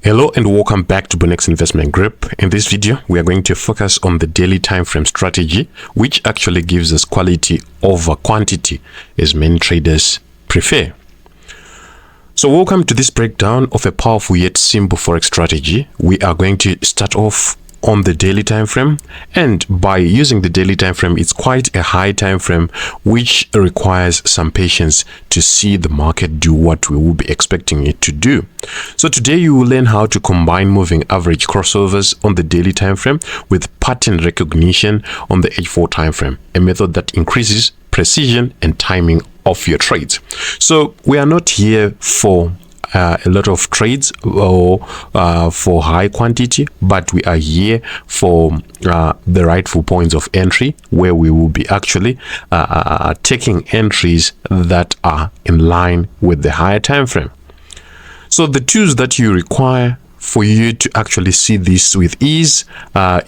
Hello and welcome back to Bunnex Investment Group. In this video, we are going to focus on the daily time frame strategy, which actually gives us quality over quantity, as many traders prefer. So welcome to this breakdown of a powerful yet simple forex strategy. We are going to start off on the daily time frame, and by using the daily time frame, it's quite a high time frame which requires some patience to see the market do what we will be expecting it to do. So today you will learn how to combine moving average crossovers on the daily time frame with pattern recognition on the H4 time frame, a method that increases precision and timing of your trades. So we are not here for a lot of trades or for high quantity, but we are here for the rightful points of entry, where we will be actually taking entries that are in line with the higher time frame. So the tools that you require for you to actually see this with ease,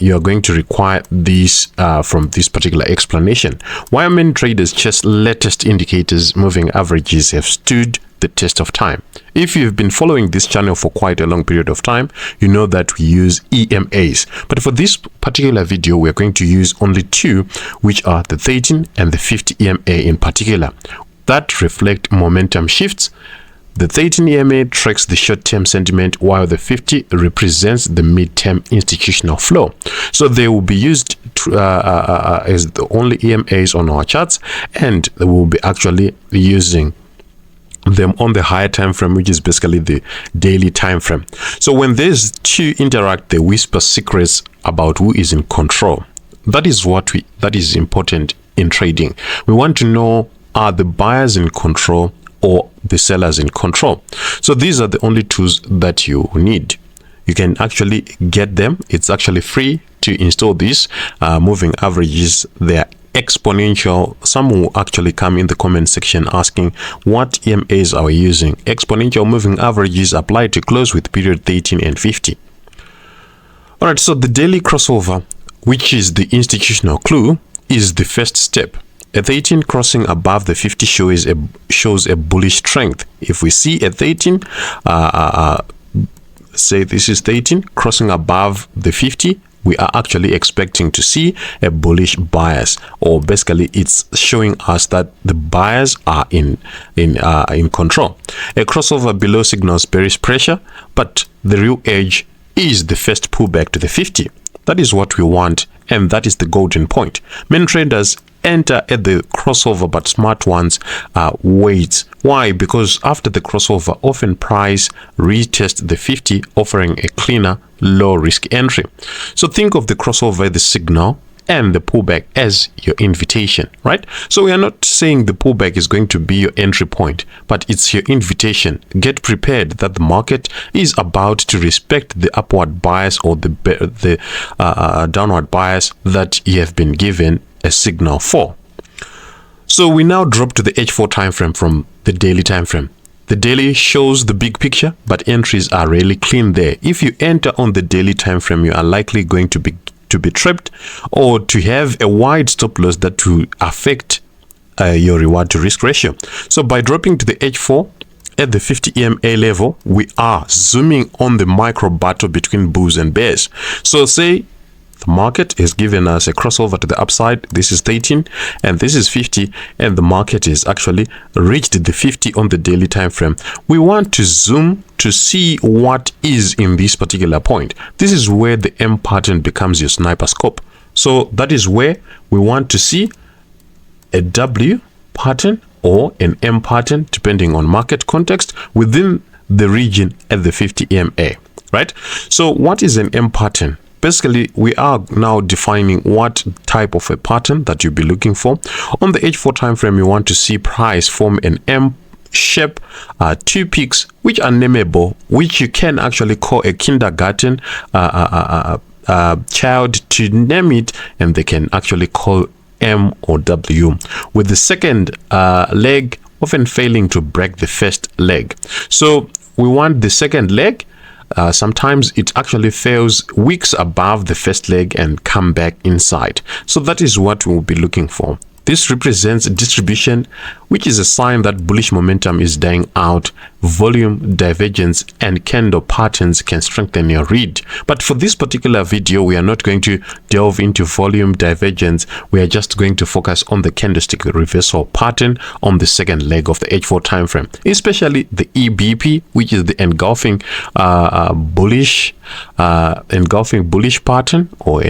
you are going to require these from this particular explanation. Why many traders chase latest indicators, moving averages have stood the test of time. If you've been following this channel for quite a long period of time, you know that we use EMAs. But for this particular video, we're going to use only two, which are the 13 and the 50 EMA in particular, that reflect momentum shifts. The 13 EMA tracks the short-term sentiment, while the 50 represents the mid-term institutional flow. So they will be used as the only EMAs on our charts, and we will be actually using them on the higher time frame, which is basically the daily time frame. So when these two interact, they whisper secrets about who is in control. That is important in trading. We want to know, are the buyers in control or the sellers in control? So these are the only tools that you need. You can actually get them. It's actually free to install these moving averages. They are exponential. Some will actually come in the comment section asking what EMAs are we using. Exponential moving averages apply to close with period 13 and 50. All right, so the daily crossover, which is the institutional clue, is the first step. A 13 crossing above the 50 shows a bullish strength. If we see a 13, say this is 13 crossing above the 50, we are actually expecting to see a bullish bias, or basically it's showing us that the buyers are in control. A crossover below signals bearish pressure, but the real edge is the first pullback to the 50. That is what we want, and that is the golden point. Many traders enter at the crossover, but smart ones wait. Why? Because after the crossover, often price retest the 50, offering a cleaner, low risk entry. So think of the crossover, the signal, and the pullback as your invitation, right? So we are not saying the pullback is going to be your entry point, but it's your invitation. Get prepared that the market is about to respect the upward bias or the downward bias that you have been given a signal for. So we now drop to the H4 time frame from the daily time frame. The daily shows the big picture, but entries are really clean there. If you enter on the daily time frame, you are likely going to be trapped or to have a wide stop loss that will affect your reward to risk ratio. So by dropping to the H4 at the 50 EMA level, we are zooming on the micro battle between bulls and bears. So say the market has given us a crossover to the upside. This is 13 and this is 50, and the market is actually reached the 50 on the daily time frame. We want to zoom to see what is in this particular point. This is where the M pattern becomes your sniper scope. So that is where we want to see a W pattern or an M pattern, depending on market context, within the region at the 50 EMA, right? So what is an M pattern? Basically, we are now defining what type of a pattern that you'll be looking for. On the H4 time frame, you want to see price form an M shape, two peaks which are nameable, which you can actually call a kindergarten child to name it, and they can actually call M or W, with the second leg often failing to break the first leg. So we want the second leg. Sometimes it actually fails weeks above the first leg and come back inside. So that is what we'll be looking for. This represents distribution, which is a sign that bullish momentum is dying out. Volume, divergence, and candle patterns can strengthen your read. But for this particular video, we are not going to delve into volume, divergence. We are just going to focus on the candlestick reversal pattern on the second leg of the H4 time frame, especially the EBP, which is the engulfing bullish pattern, or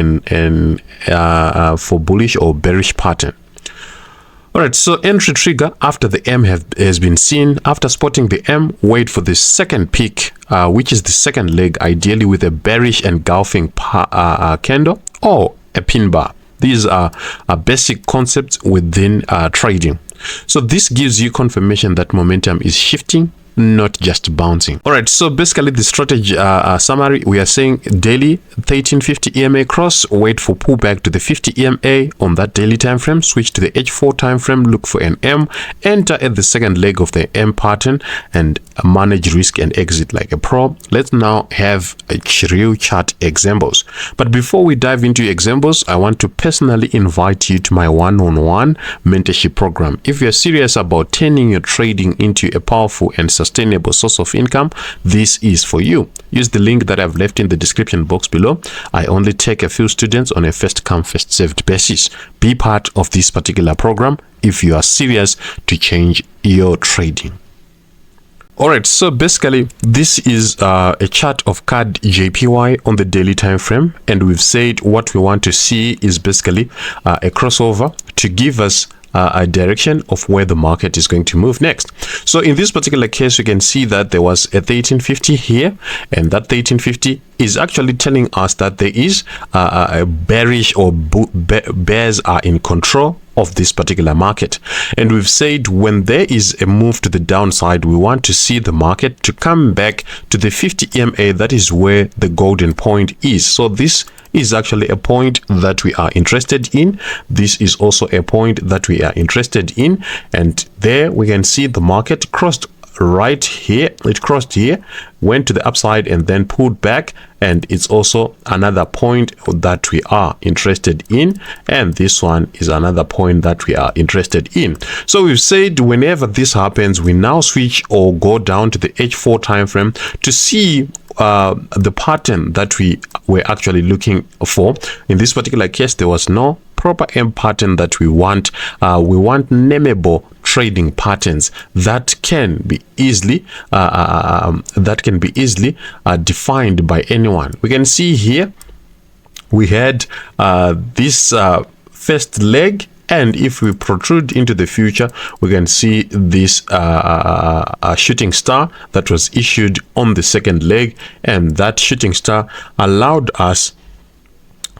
for bullish or bearish pattern. Alright, so entry trigger after the M has been seen. After spotting the M, wait for the second peak, which is the second leg, ideally with a bearish engulfing candle or a pin bar. These are basic concepts within trading. So this gives you confirmation that momentum is shifting, not just bouncing. All right, so basically the strategy summary, we are saying daily 1350 EMA cross, wait for pullback to the 50 EMA on that daily time frame, switch to the H4 time frame, look for an M, enter at the second leg of the M pattern, and manage risk and exit like a pro. Let's now have a real chart examples. But before we dive into examples, I want to personally invite you to my one-on-one mentorship program. If you're serious about turning your trading into a powerful and sustainable source of income, this is for you. Use the link that I've left in the description box below. I only take a few students on a first come first served basis. Be part of this particular program if you are serious to change your trading. Alright, so basically this is a chart of CAD JPY on the daily time frame, and we've said what we want to see is basically a crossover to give us a direction of where the market is going to move next. So in this particular case, you can see that there was a 1350 here, and that 1350 is actually telling us that there is a bearish or bears are in control of this particular market. And we've said when there is a move to the downside, we want to see the market to come back to the 50 EMA. That is where the golden point is. So this is actually a point that we are interested in. This is also a point that we are interested in, and there we can see the market crossed right here. It crossed here, went to the upside, and then pulled back, and it's also another point that we are interested in, and this one is another point that we are interested in. So we've said whenever this happens, we now switch or go down to the H4 time frame to see the pattern that we were actually looking for. In this particular case, there was no proper M pattern that we want. We want nameable trading patterns that can be easily defined by anyone. We can see here we had this first leg, and if we protrude into the future, we can see this shooting star that was issued on the second leg, and that shooting star allowed us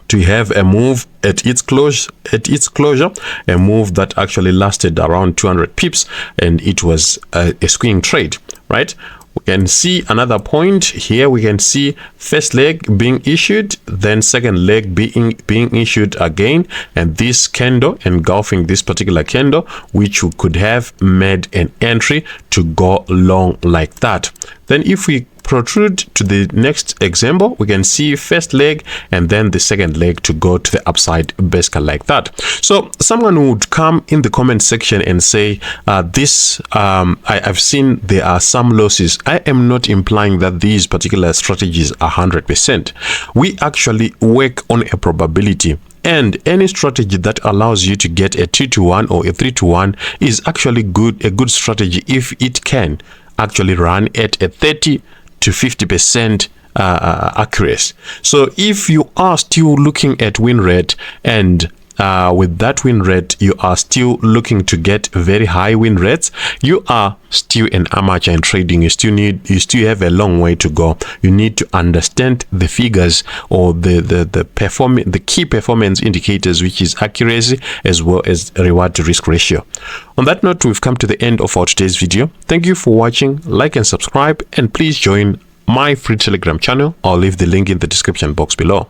to have a move at its closure, a move that actually lasted around 200 pips, and it was a swing trade, right? We can see another point here. We can see first leg being issued, then second leg being issued again, and this candle engulfing this particular candle, which we could have made an entry to go long like that. Then if we protrude to the next example, we can see first leg and then the second leg to go to the upside, basically like that. So someone would come in the comment section and say, I've seen there are some losses. I am not implying that these particular strategies are 100%. We actually work on a probability, and any strategy that allows you to get a 2-to-1 or a 3-to-1 is actually a good strategy if it can actually run at a 30 to 50% accuracy. So if you are still looking at win rate, and with that win rate you are still looking to get very high win rates, you are still an amateur in trading. You still have a long way to go. You need to understand the figures, or the key performance indicators, which is accuracy as well as reward to risk ratio. On that note, we've come to the end of our today's video. Thank you for watching. Like and subscribe, and please join my free Telegram channel. I'll leave the link in the description box below.